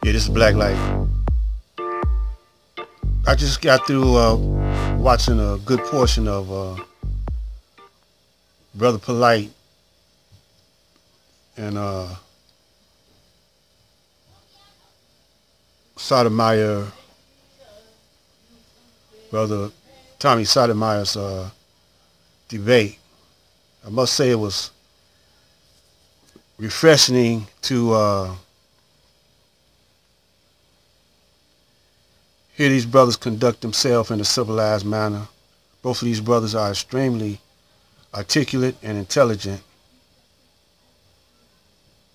Yeah, this is Black Light. I just got through watching a good portion of Brother Polite and Sotomayor, Brother Tommy Sotomayor's debate. I must say it was refreshing to hear these brothers conduct themselves in a civilized manner. Both of these brothers are extremely articulate and intelligent.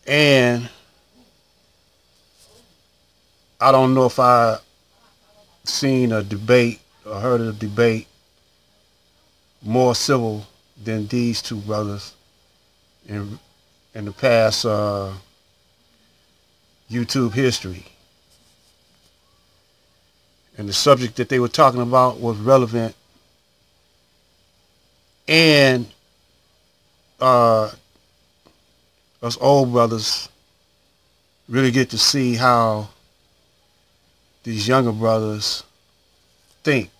And I don't know if I seen a debate or heard of a debate more civil than these two brothers in the past YouTube history. And the subject that they were talking about was relevant, and us old brothers really get to see how these younger brothers think,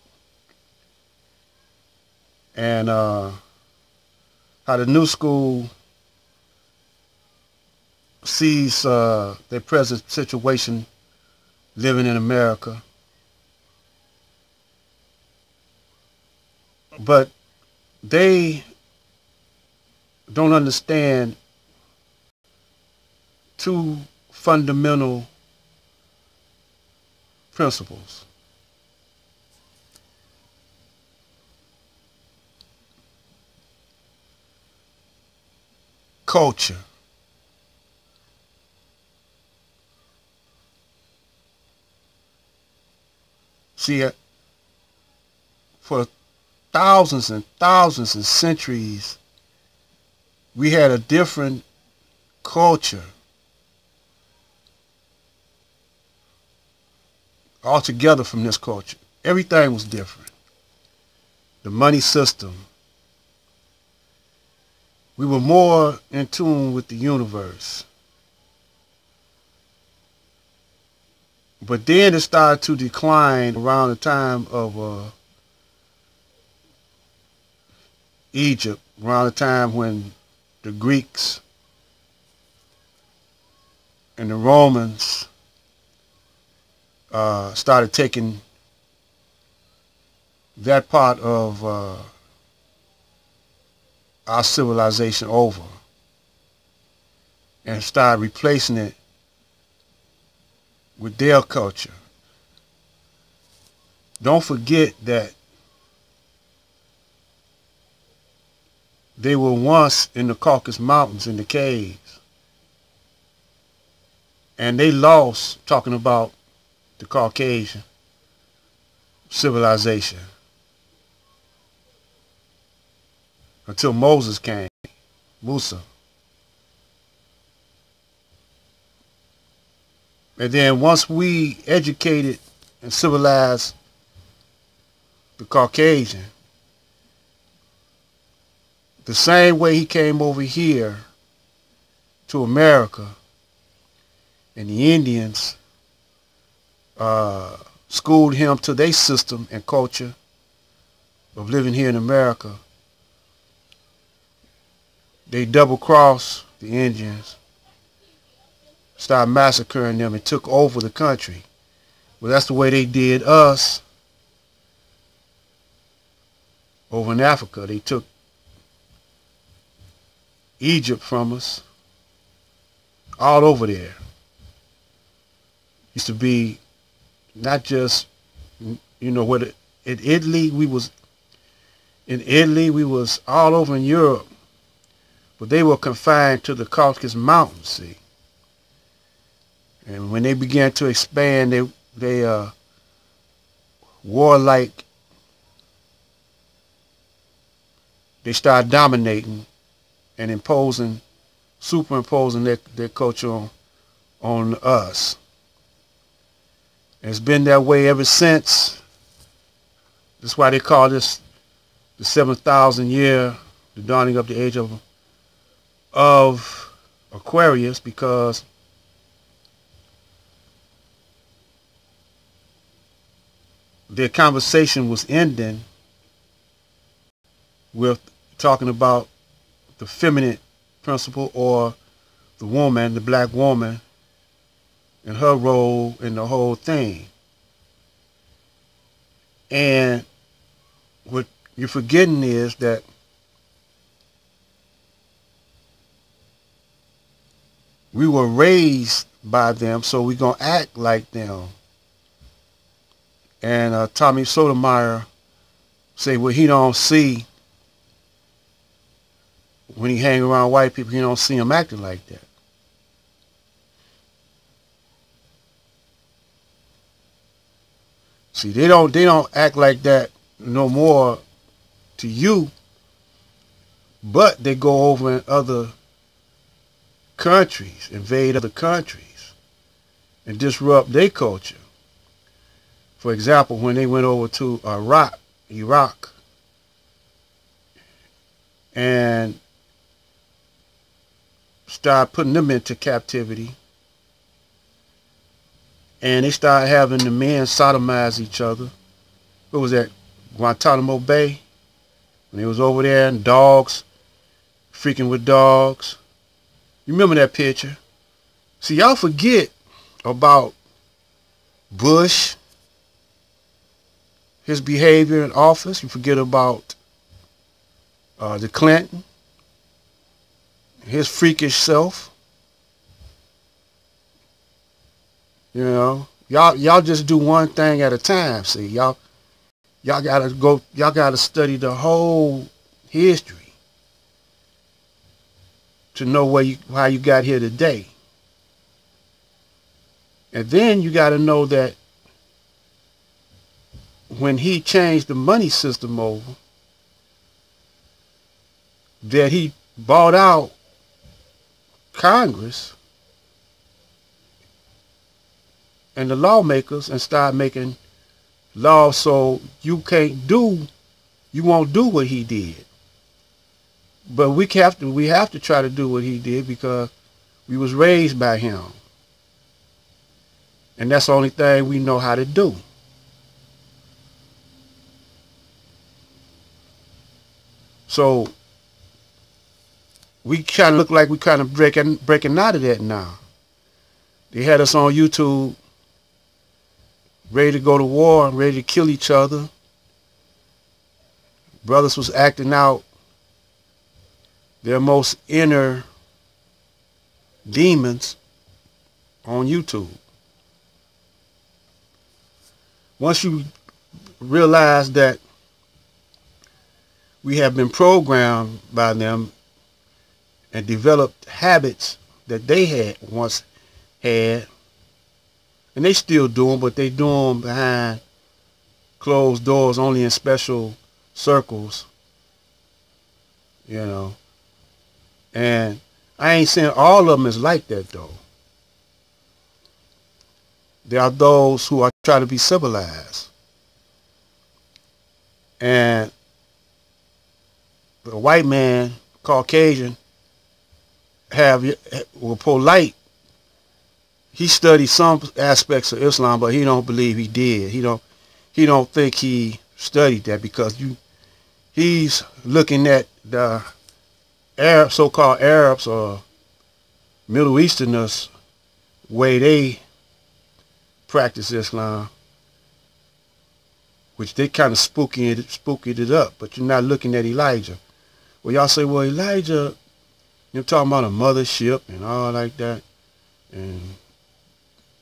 and how the new school sees their present situation living in America. But they don't understand two fundamental principles. Culture. See, for thousands and thousands and centuries, we had a different culture altogether from this culture. Everything was different. The money system. We were more in tune with the universe. But then it started to decline around the time of Egypt, around the time when the Greeks and the Romans started taking that part of our civilization over and started replacing it with their culture. Don't forget that they were once in the Caucasus Mountains in the caves, and they lost, talking about the Caucasian civilization, until Moses came, Musa. And then once we educated and civilized the Caucasian, the same way he came over here to America, and the Indians schooled him to their system and culture of living here in America. They double-crossed the Indians, started massacring them, and took over the country. Well, that's the way they did us over in Africa. They took Egypt from us, all over there. Used to be not just, you know, what in Italy we was all over in Europe, but they were confined to the Caucasus Mountains, see. And when they began to expand, they warlike, they started dominating and superimposing their culture on us. And it's been that way ever since. That's why they call this the 7,000 year, the dawning of the age of Aquarius, because their conversation was ending with talking about the feminine principle, or the woman, the black woman, and her role in the whole thing. And what you're forgetting is that we were raised by them, so we're going to act like them. And Tommy Sotomayor say what he don't see when he hang around white people, he don't see them acting like that. See, they don't act like that no more to you, but they go over in other countries, invade other countries, and disrupt their culture. For example, when they went over to Iraq, and started putting them into captivity, and they started having the men sodomize each other. What was that? Guantanamo Bay? When they was over there, and dogs freaking with dogs. You remember that picture? See, y'all forget about Bush, his behavior in office. You forget about the Clinton, his freakish self. You know, y'all just do one thing at a time. See, y'all gotta study the whole history to know how you got here today. And then you gotta know that when he changed the money system over, that he bought out Congress and the lawmakers and started making laws so you won't do what he did. But we have to try to do what he did because we was raised by him. And that's the only thing we know how to do. So we kind of look like we kind of breaking out of that now. They had us on YouTube ready to go to war, ready to kill each other. Brothers was acting out their most inner demons on YouTube. Once you realize that we have been programmed by them and developed habits that they had once had, and they still do them, but they do them behind closed doors, only in special circles, you know. And I ain't saying all of them is like that, though. There are those who are trying to be civilized. And the white man, Caucasian, were polite. He studied some aspects of Islam, but he don't believe he did. He don't think he studied that because he's looking at the so-called Arabs or Middle Easterners way they practice Islam, which they kind of spookied it up. But you're not looking at Elijah. Well, y'all say, well, Elijah, you're talking about a mothership and all like that, and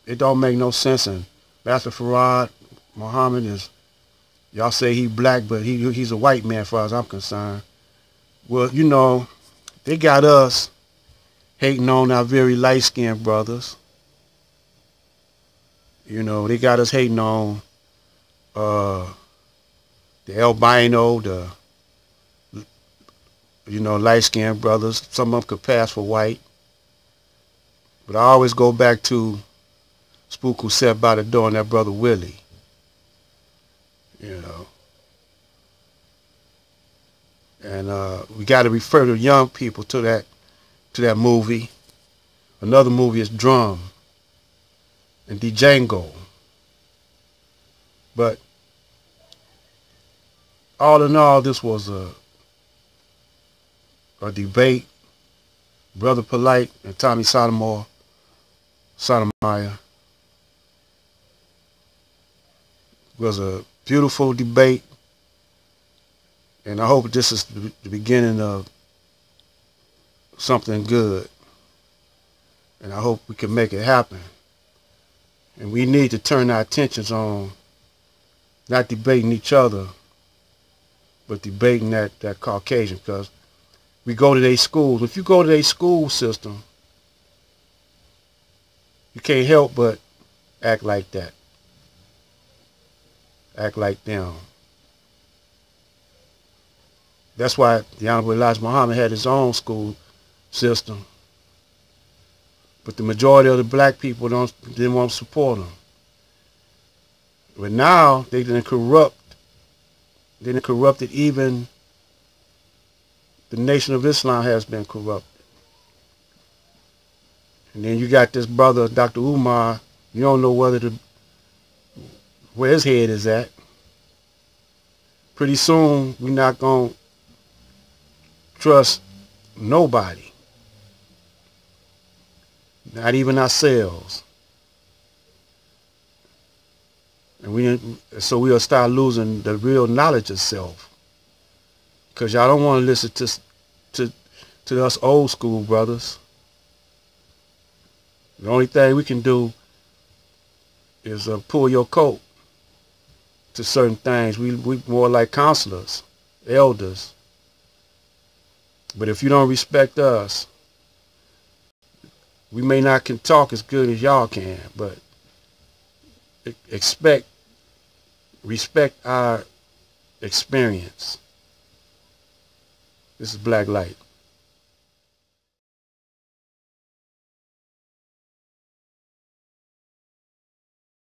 it don't make no sense. And Master Farad Muhammad is, y'all say he black, but he's a white man as far as I'm concerned. Well, you know, they got us hating on our very light-skinned brothers. You know, they got us hating on the albino, the light-skinned brothers. Some of them could pass for white. But I always go back to Spook who sat by the door and that brother Willie. You know. And we got to refer to young people to that movie. Another movie is Drum and Django. But all in all, this was a debate. Brother Polite and Tommy Sotomayor was a beautiful debate, and I hope this is the beginning of something good, and I hope we can make it happen. And we need to turn our attentions on not debating each other, but debating that Caucasian, because we go to their schools. If you go to their school system, you can't help but act like that. Act like them. That's why the Honorable Elijah Muhammad had his own school system. But the majority of the black people didn't want to support him. But now they didn't corrupted even the Nation of Islam has been corrupted. And then you got this brother, Dr. Umar, you don't know where his head is at. Pretty soon, we're not going to trust nobody. Not even ourselves. And so we'll start losing the real knowledge of self. Because y'all don't want to listen to us old school brothers. The only thing we can do is pull your coat to certain things. We more like counselors, elders. But if you don't respect us, we may not can talk as good as y'all can, but respect our experience. This is Black Light.